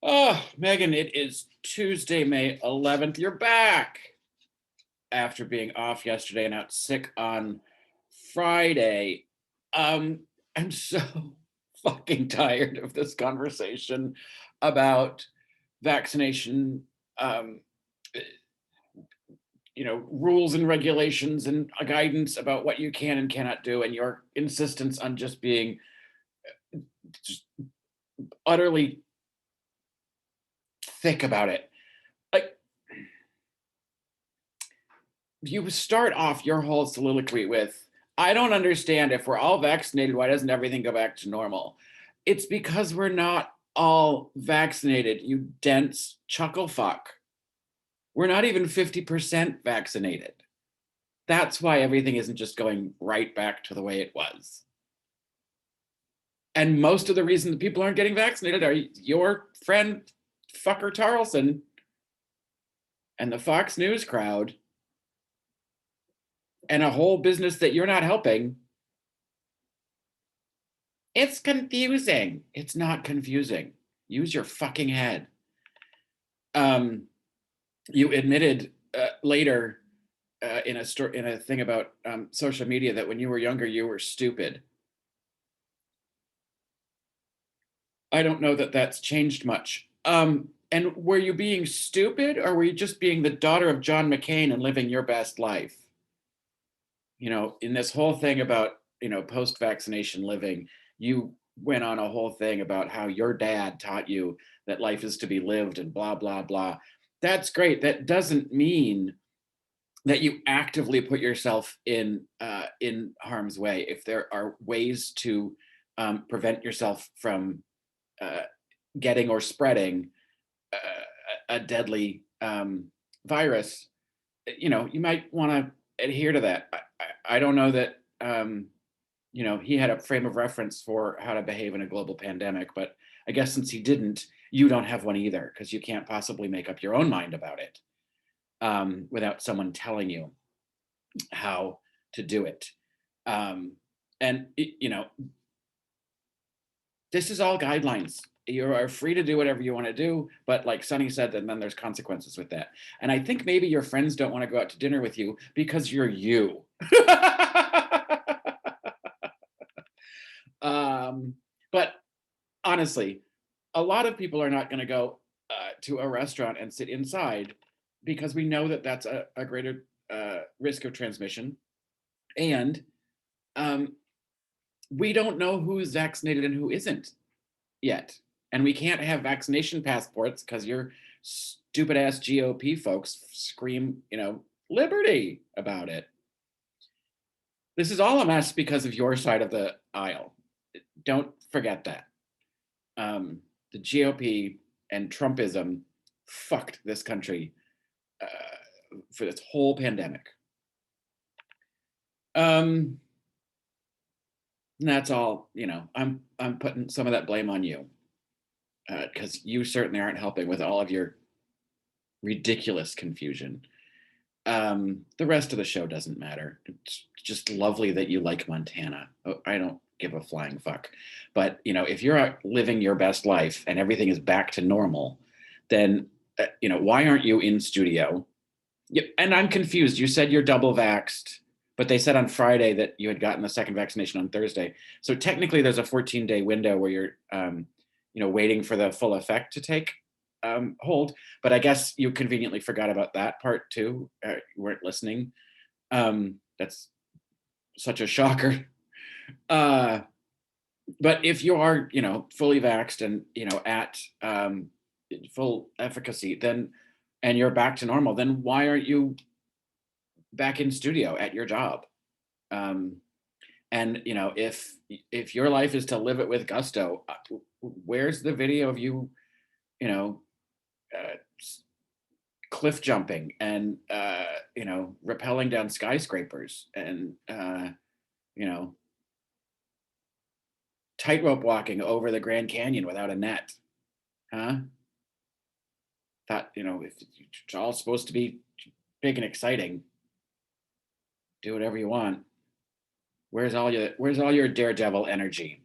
Oh, Megan, it is Tuesday, May 11th. You're back after being off yesterday and out sick on Friday. Um, I'm so fucking tired of this conversation about vaccination, um, rules and regulations and guidance about what you can and cannot do, and your insistence on just being just utterly thick about it. Like, you start off your whole soliloquy with, I don't understand, if we're all vaccinated, why doesn't everything go back to normal? It's because we're not all vaccinated, you dense chuckle fuck. We're not even 50% vaccinated. That's why everything isn't just going right back to the way it was. And most of the reason that people aren't getting vaccinated are your friend fucker Tarleson and the Fox News crowd and a whole business that you're not helping. It's confusing. It's not confusing. Use your fucking head. You admitted later in a thing about social media that when you were younger, you were stupid. I don't know that that's changed much. And were you being stupid, or were you just being the daughter of John McCain and living your best life? In this whole thing about, post-vaccination living, you went on a whole thing about how your dad taught you that life is to be lived and blah, blah, blah. That's great. That doesn't mean that you actively put yourself in harm's way. If there are ways to prevent yourself from getting or spreading a deadly virus, you might want to adhere to that. I don't know that he had a frame of reference for how to behave in a global pandemic, but I guess since he didn't, you don't have one either, because you can't possibly make up your own mind about it without someone telling you how to do it. And this is all guidelines. You are free to do whatever you want to do, but like Sonny said, then there's consequences with that. And I think maybe your friends don't want to go out to dinner with you because you're you. But honestly, a lot of people are not going to go to a restaurant and sit inside because we know that that's a greater risk of transmission. And we don't know who's vaccinated and who isn't yet. And we can't have vaccination passports because your stupid ass GOP folks scream, liberty about it. This is all a mess because of your side of the aisle. Don't forget that. The GOP and Trumpism fucked this country for this whole pandemic. And that's all, I'm putting some of that blame on you because you certainly aren't helping with all of your ridiculous confusion. The rest of the show doesn't matter. It's just lovely that you like Montana. I don't give a flying fuck. But, if you're out living your best life and everything is back to normal, then, why aren't you in studio? And I'm confused. You said you're double vaxxed, but they said on Friday that you had gotten the second vaccination on Thursday. So technically there's a 14-day window where you're, waiting for the full effect to take hold. But I guess you conveniently forgot about that part too. You weren't listening. That's such a shocker. But if you are, fully vaxxed and, at full efficacy, then, and you're back to normal, then why aren't you back in studio at your job? And, if your life is to live it with gusto, where's the video of you, cliff jumping and, rappelling down skyscrapers and, tightrope walking over the Grand Canyon without a net? Huh? Thought, if it's all supposed to be big and exciting, do whatever you want. Where's all your daredevil energy?